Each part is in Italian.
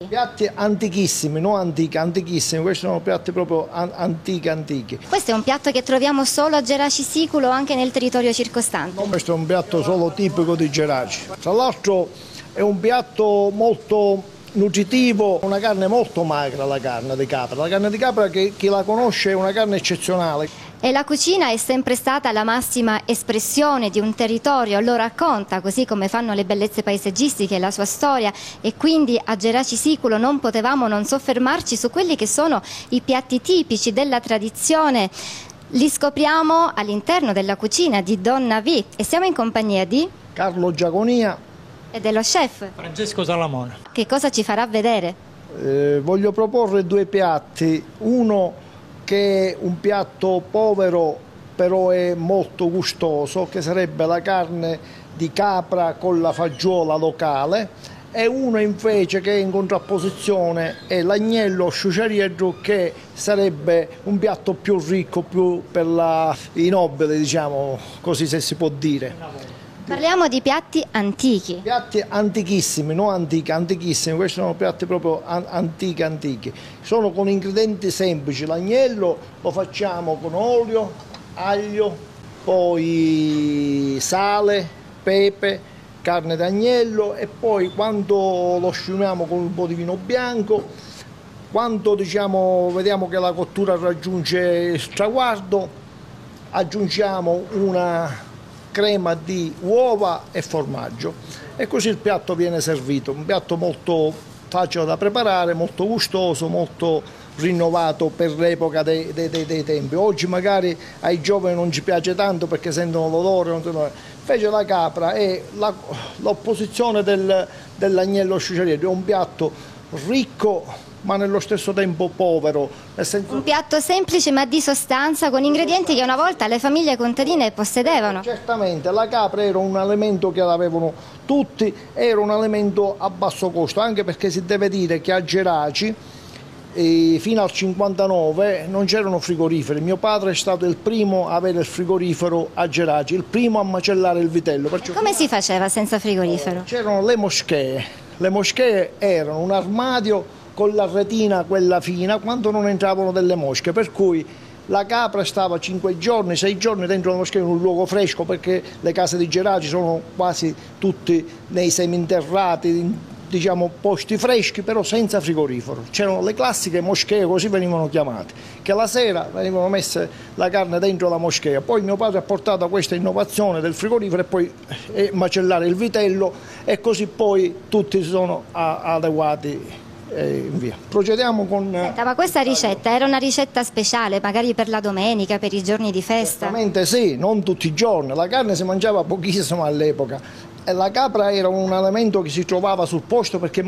Piatti antichissimi, non antichi, antichissimi, questi sono piatti proprio antichi. Questo è un piatto che troviamo solo a Geraci Siculo o anche nel territorio circostante? No, questo è un piatto solo tipico di Geraci. Tra l'altro è un piatto molto nutritivo, una carne molto magra, la carne di capra. La carne di capra, che chi la conosce, è una carne eccezionale. E la cucina è sempre stata la massima espressione di un territorio, lo racconta, così come fanno le bellezze paesaggistiche, la sua storia, e quindi a Geraci Siculo non potevamo non soffermarci su quelli che sono i piatti tipici della tradizione. Li scopriamo all'interno della cucina di Donna V e siamo in compagnia di Carlo Giaconia e dello chef Francesco Salamone. Che cosa ci farà vedere? Voglio proporre due piatti, uno che è un piatto povero però è molto gustoso, che sarebbe la carne di capra con la fagioli locale, e uno invece che è in contrapposizione è l'agnello sciuceriello, che sarebbe un piatto più ricco, più per i nobili, diciamo così, se si può dire. Parliamo di piatti antichi. Piatti antichissimi, non antichi, antichissimi, questi sono piatti proprio antichi. Sono con ingredienti semplici, l'agnello lo facciamo con olio, aglio, poi sale, pepe, carne d'agnello, e poi quando lo sciumiamo con un po' di vino bianco, quando vediamo che la cottura raggiunge il traguardo, aggiungiamo una crema di uova e formaggio, e così il piatto viene servito. Un piatto molto facile da preparare, molto gustoso, molto rinnovato per l'epoca dei tempi. Oggi magari ai giovani non ci piace tanto perché sentono l'odore, invece la capra è l'opposizione dell'agnello sciuceriello. È un piatto ricco ma nello stesso tempo povero. Un piatto semplice ma di sostanza, con ingredienti che una volta le famiglie contadine possedevano. Certamente, la capra era un alimento che l'avevano tutti, era un alimento a basso costo, anche perché si deve dire che a Geraci fino al 59 non c'erano frigoriferi. Mio padre è stato il primo a avere il frigorifero a Geraci, il primo a macellare il vitello. Come si faceva senza frigorifero? C'erano le moschee. Le moschee erano un armadio con la retina quella fina, quando non entravano delle mosche, per cui la capra stava 5 giorni, 6 giorni dentro la moschea in un luogo fresco, perché le case di Geraci sono quasi tutti nei seminterrati, diciamo posti freschi, però senza frigorifero. C'erano le classiche moschee, così venivano chiamate, che la sera venivano messe la carne dentro la moschea. Poi mio padre ha portato questa innovazione del frigorifero, e poi macellare il vitello, e così poi tutti si sono adeguati. Via. Procediamo con... Senta, ma questa ricetta era una ricetta speciale, magari per la domenica, per i giorni di festa? Certamente sì, non tutti i giorni. La carne si mangiava pochissimo all'epoca. E la capra era un alimento che si trovava sul posto, perché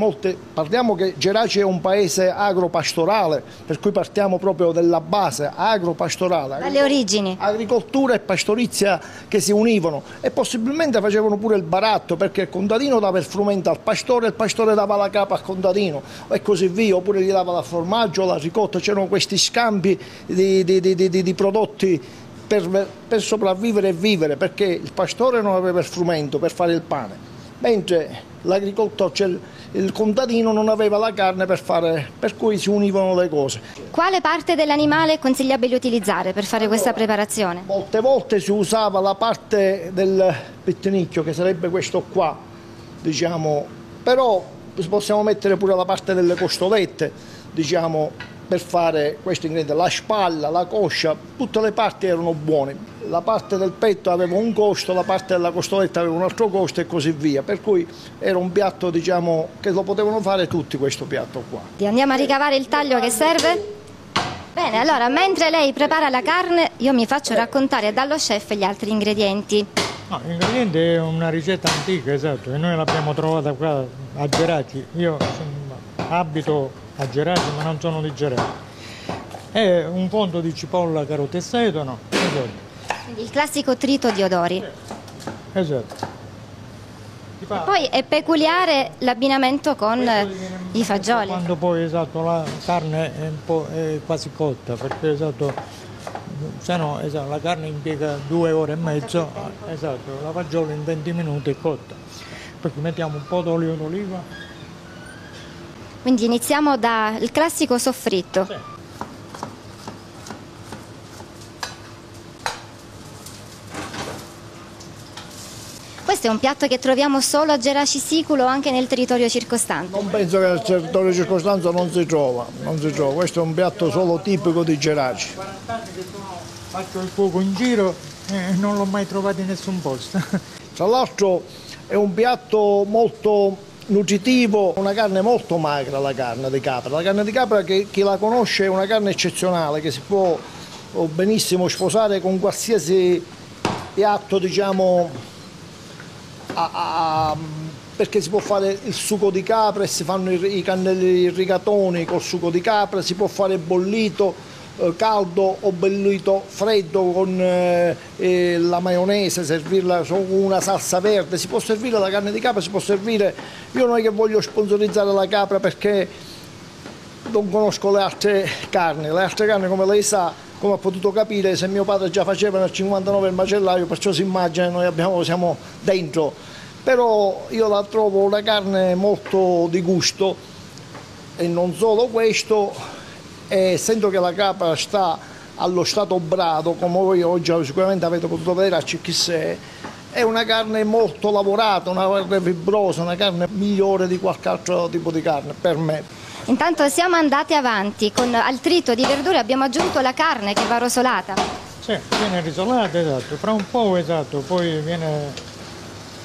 parliamo che Geraci è un paese agropastorale, per cui partiamo proprio dalla base, agropastorale. Dalle origini. Agricoltura e pastorizia che si univano, e possibilmente facevano pure il baratto, perché il contadino dava il frumento al pastore, il pastore dava la capra al contadino, e così via, oppure gli dava il formaggio, la ricotta. C'erano questi scambi di prodotti per sopravvivere e vivere, perché il pastore non aveva il frumento per fare il pane, mentre l'agricoltore, cioè il contadino, non aveva la carne per cui si univano le cose. Quale parte dell'animale è consigliabile utilizzare per fare questa preparazione? Molte volte si usava la parte del pettinicchio, che sarebbe questo qua, diciamo, però possiamo mettere pure la parte delle costolette, diciamo, per fare questo ingrediente. La spalla, la coscia, tutte le parti erano buone. La parte del petto aveva un costo, la parte della costoletta aveva un altro costo, e così via. Per cui era un piatto, diciamo, che lo potevano fare tutti, questo piatto qua. Andiamo a ricavare il taglio che serve? Bene, allora mentre lei prepara la carne, io mi faccio raccontare dallo chef gli altri ingredienti. No, l'ingrediente è una ricetta antica, esatto, e noi l'abbiamo trovata qua a Geraci. Io abito a Geraci, ma non sono di Geraci. È un fondo di cipolla, carote e sedano. Esatto. Quindi il classico trito di odori. Esatto. E poi è peculiare l'abbinamento con i fagioli. Quando poi, esatto, la carne è quasi cotta, perché esatto, se no, esatto, la carne impiega 2 ore e mezzo, esatto, la fagioli in 20 minuti è cotta. Poi mettiamo un po' d'olio d'oliva. Quindi iniziamo dal classico soffritto. Sì. Questo è un piatto che troviamo solo a Geraci Siculo o anche nel territorio circostante? Non penso che nel territorio circostante non si trova, questo è un piatto solo tipico di Geraci. 40 anni che faccio il fuoco in giro e non l'ho mai trovato in nessun posto. Tra l'altro è un piatto molto nutritivo, una carne molto magra, la carne di capra. La carne di capra, che chi la conosce, è una carne eccezionale che si può benissimo sposare con qualsiasi piatto, diciamo, perché si può fare il sugo di capra e si fanno i cannelli rigatoni col sugo di capra, si può fare bollito caldo o bollito freddo con la maionese, servirla con una salsa verde, si può servire la carne di capra, si può servire, io non è che voglio sponsorizzare la capra perché non conosco le altre carni come lei sa, come ha potuto capire, se mio padre già faceva nel 59 il macellaio, perciò si immagina, noi siamo dentro, però io la trovo una carne molto di gusto e non solo questo, essendo che la capra sta allo stato brado, come voi oggi sicuramente avete potuto vedere a CXE, è una carne molto lavorata, una carne fibrosa, una carne migliore di qualche altro tipo di carne per me. Intanto siamo andati avanti, al trito di verdure abbiamo aggiunto la carne che va rosolata. Sì, viene risolata, esatto, fra un po', esatto, poi viene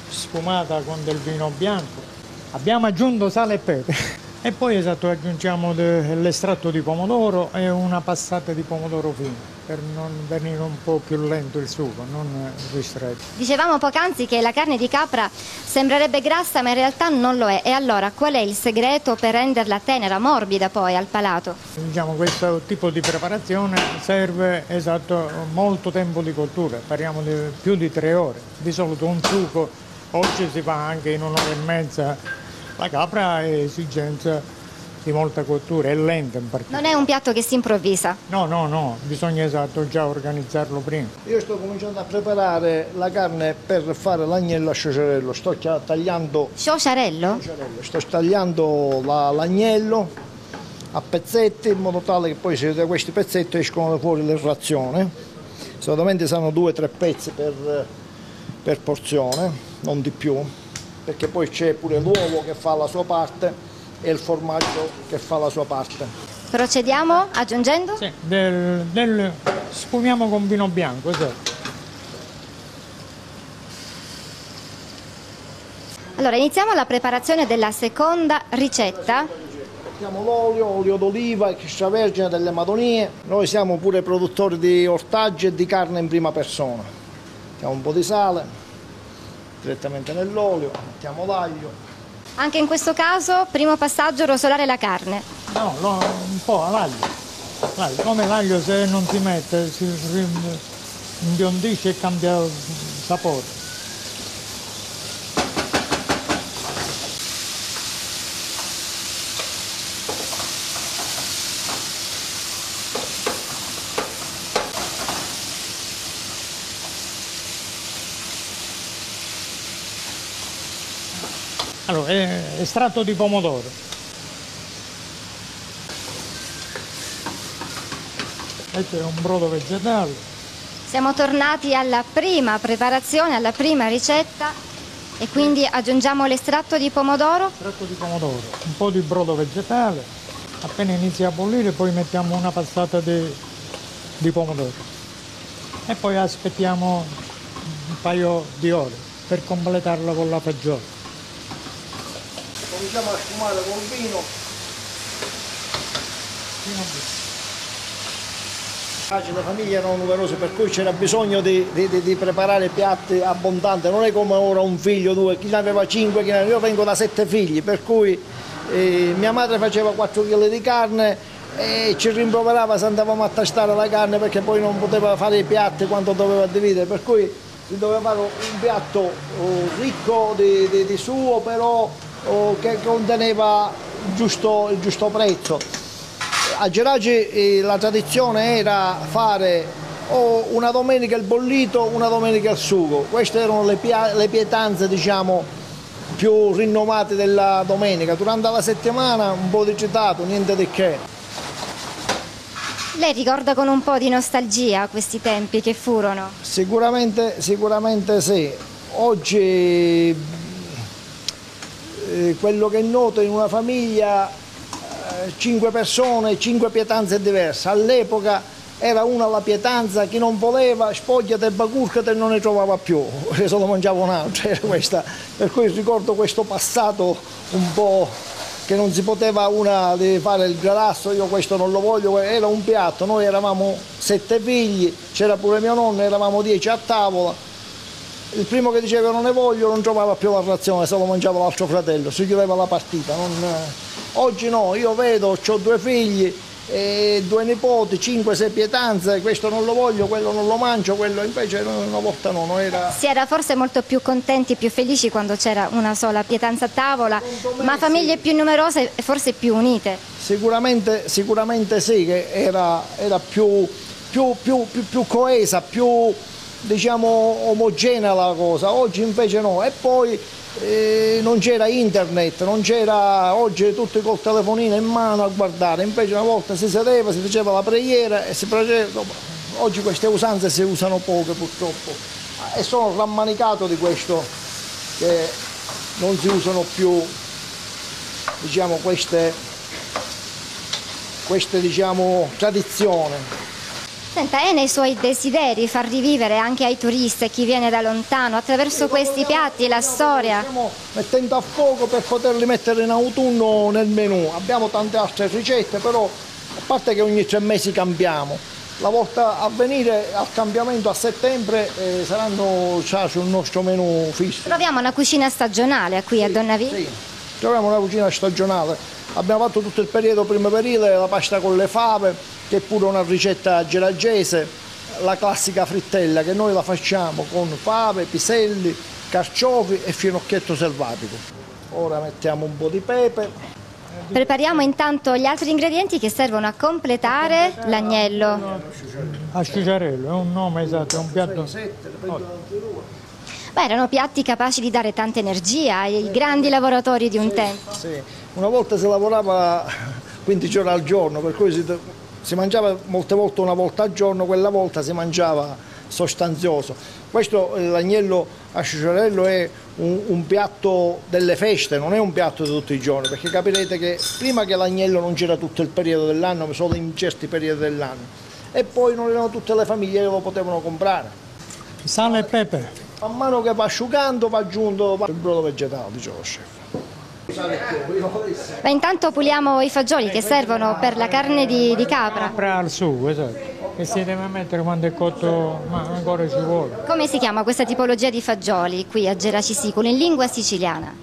sfumata con del vino bianco. Abbiamo aggiunto sale e pepe e poi, esatto, aggiungiamo l'estratto di pomodoro e una passata di pomodoro fino per non venire un po' più lento il sugo, non ristretto. Dicevamo poc'anzi che la carne di capra sembrerebbe grassa ma in realtà non lo è. E allora qual è il segreto per renderla tenera, morbida poi al palato? Diciamo, questo tipo di preparazione serve, esatto, molto tempo di cottura, parliamo di più di 3 ore. Di solito un sugo oggi si fa anche in 1 ora e mezza, la capra ha esigenza di molta cottura, è lenta in particolare. Non è un piatto che si improvvisa? No, bisogna, esatto, già organizzarlo prima. Io sto cominciando a preparare la carne per fare l'agnello a sciociarello, sto tagliando... Sciociarello? Sto tagliando l'agnello a pezzetti in modo tale che poi da questi pezzetti escono fuori le razioni. Solitamente saranno 2 o 3 pezzi per porzione, non di più, perché poi c'è pure l'uovo che fa la sua parte e il formaggio che fa la sua parte. Procediamo aggiungendo? Sì, sfumiamo con vino bianco, esatto. Allora iniziamo la preparazione della seconda ricetta. Mettiamo l'olio, olio d'oliva, extravergine delle Madonie. Noi siamo pure produttori di ortaggi e di carne in prima persona. Mettiamo un po' di sale direttamente nell'olio, mettiamo l'aglio. Anche in questo caso, primo passaggio, rosolare la carne. No, un po' all'aglio. Come l'aglio, se non si mette, si imbiondisce e cambia sapore. Allora, estratto di pomodoro. Questo è un brodo vegetale. Siamo tornati alla prima preparazione, alla prima ricetta e quindi aggiungiamo l'estratto di pomodoro. Estratto di pomodoro, un po' di brodo vegetale. Appena inizia a bollire poi mettiamo una passata di pomodoro. E poi aspettiamo un paio di ore per completarla con la fagioli. Cominciamo a sfumare col vino. Le famiglie erano numerose, per cui c'era bisogno di preparare piatti abbondanti. Non è come ora un figlio, 2, chi ne aveva 5, io vengo da 7 figli, per cui mia madre faceva 4 kg di carne e ci rimproverava se andavamo a tastare la carne perché poi non poteva fare i piatti quando doveva dividere, per cui si doveva fare un piatto ricco di suo, però che conteneva il giusto prezzo. A Geraci la tradizione era fare o una domenica il bollito, una domenica il sugo. Queste erano le pietanze, diciamo, più rinnovati della domenica. Durante la settimana un po' di citato, niente di che. Lei ricorda con un po' di nostalgia questi tempi che furono? Sicuramente sì. Oggi quello che noto in una famiglia, 5 persone, 5 pietanze diverse. All'epoca era una la pietanza, chi non voleva spogliate e bacurcate e non ne trovava più, se lo mangiava un'altra, era questa. Per cui ricordo questo passato un po' che non si poteva una di fare il grasso, io questo non lo voglio, era un piatto, noi eravamo 7 figli, c'era pure mio nonno, eravamo 10 a tavola, il primo che diceva non ne voglio non trovava più la razione, se lo mangiava l'altro fratello, si chiudeva la partita. Oggi no, io vedo, ho 2 figli, e 2 nipoti, 5-6 pietanze, questo non lo voglio, quello non lo mangio, quello invece una volta no, era... Si era forse molto più contenti e più felici quando c'era una sola pietanza a tavola, ma famiglie sì, più numerose e forse più unite. Sicuramente sì, che era più coesa, più diciamo omogenea la cosa, oggi invece no. E poi non c'era internet, non c'era, oggi tutti col telefonino in mano a guardare, invece una volta si sedeva, si faceva la preghiera e si faceva. Oggi queste usanze si usano poche purtroppo e sono rammanicato di questo, che non si usano più, diciamo, queste diciamo tradizioni. Senta, è nei suoi desideri far rivivere anche ai turisti e chi viene da lontano attraverso questi piatti la storia? Stiamo mettendo a fuoco per poterli mettere in autunno nel menù. Abbiamo tante altre ricette, però a parte che ogni 3 mesi cambiamo. La volta a venire al cambiamento a settembre saranno già sul nostro menù fisso. Troviamo una cucina stagionale qui a Donnaville? Sì, troviamo una cucina stagionale. Abbiamo fatto tutto il periodo primaverile, la pasta con le fave, che è pure una ricetta geraggese, la classica frittella che noi la facciamo con fave, piselli, carciofi e finocchietto selvatico. Ora mettiamo un po' di pepe. Prepariamo intanto gli altri ingredienti che servono a completare l'agnello. Asciugarello, è un nome esatto, è un piatto. Beh, erano piatti capaci di dare tanta energia ai grandi lavoratori di un tempo. Sì. Una volta si lavorava 15 ore al giorno, per cui si mangiava molte volte una volta al giorno, quella volta si mangiava sostanzioso. Questo, l'agnello a ciuciarello, è un piatto delle feste, non è un piatto di tutti i giorni, perché capirete che prima che l'agnello non c'era tutto il periodo dell'anno, solo in certi periodi dell'anno, e poi non erano tutte le famiglie che lo potevano comprare. Sale e pepe. Man mano che va asciugando va aggiunto il brodo vegetale, dice lo chef. Ma intanto puliamo i fagioli che servono per la carne di capra. Capra al sugo, esatto. E si deve mettere quando è cotto, ma ancora ci vuole. Come si chiama questa tipologia di fagioli qui a Geracisicolo in lingua siciliana?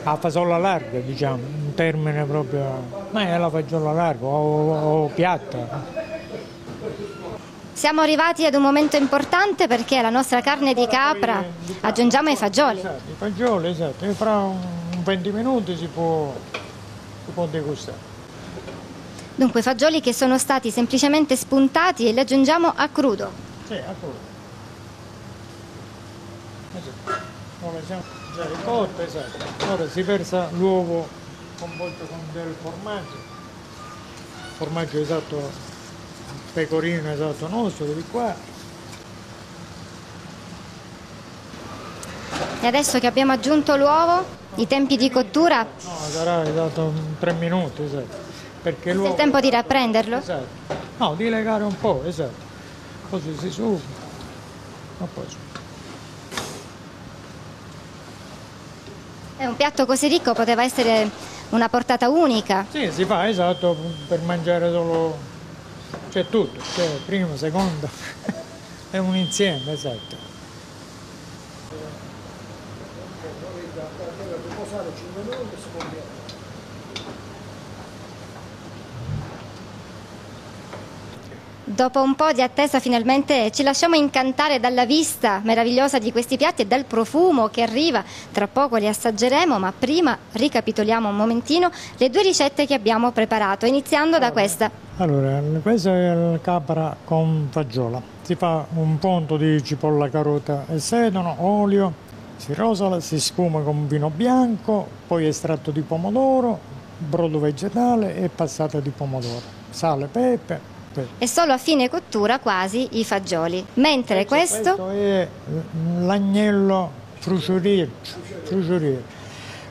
La fasola larga, diciamo, un termine proprio, ma è la fagiolo larga o piatta. Siamo arrivati ad un momento importante perché alla nostra carne di capra aggiungiamo i fagioli. Esatto, i fagioli, esatto, e fra un 20 minuti si può degustare. Dunque fagioli che sono stati semplicemente spuntati e li aggiungiamo a crudo. Sì, a crudo. Esatto. Ora siamo già ricotti, esatto. Ora si versa l'uovo convolto con del formaggio esatto, pecorino esatto nostro, di qua. E adesso che abbiamo aggiunto l'uovo, i tempi di cottura? No, sarà esatto 3 minuti, esatto. Perché l'uovo... È il tempo di rapprenderlo? Esatto. No, di legare un po', esatto. Così si suga. È un piatto così ricco, poteva essere una portata unica. Sì, si fa esatto per mangiare solo... C'è tutto, c'è primo, secondo, è un insieme, esatto. Dopo un po' di attesa finalmente ci lasciamo incantare dalla vista meravigliosa di questi piatti e dal profumo che arriva. Tra poco li assaggeremo, ma prima ricapitoliamo un momentino le 2 ricette che abbiamo preparato, iniziando da questa. Allora, questa è la capra con faggiola. Si fa un ponto di cipolla, carota e sedano, olio, si rosola, si sfuma con vino bianco, poi estratto di pomodoro, brodo vegetale e passata di pomodoro, sale, pepe. E solo a fine cottura quasi i fagioli. Mentre questo è l'agnello fruciuriero.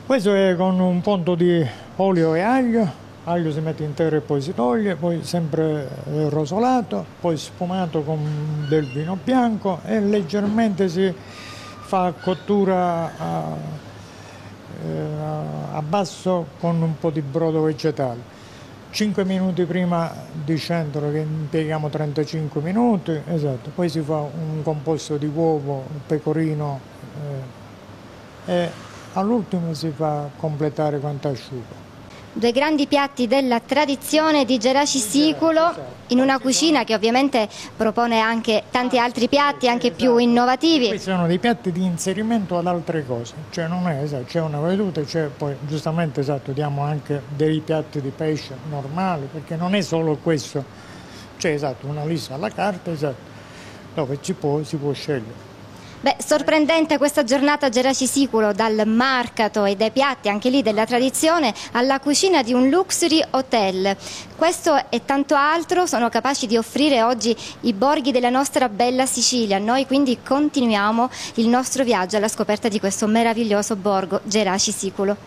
Questo è con un punto di olio e aglio si mette intero e poi si toglie, poi sempre rosolato, poi sfumato con del vino bianco e leggermente si fa cottura a basso con un po' di brodo vegetale. 5 minuti prima di scendere, che impieghiamo 35 minuti, esatto. Poi si fa un composto di uovo, pecorino e all'ultimo si fa completare quanto asciuga. due grandi piatti della tradizione di Geraci Siculo, in una cucina che ovviamente propone anche tanti altri piatti anche più innovativi. Questi sono dei piatti di inserimento ad altre cose, cioè non è esatto, c'è una veduta, poi giustamente esatto, diamo anche dei piatti di pesce normali, perché non è solo questo, c'è esatto una lista alla carta, esatto, dove si può scegliere. Beh, sorprendente questa giornata a Geraci Siculo, dal marcato e dai piatti anche lì della tradizione alla cucina di un luxury hotel. Questo e tanto altro sono capaci di offrire oggi i borghi della nostra bella Sicilia. Noi quindi continuiamo il nostro viaggio alla scoperta di questo meraviglioso borgo Geraci Siculo.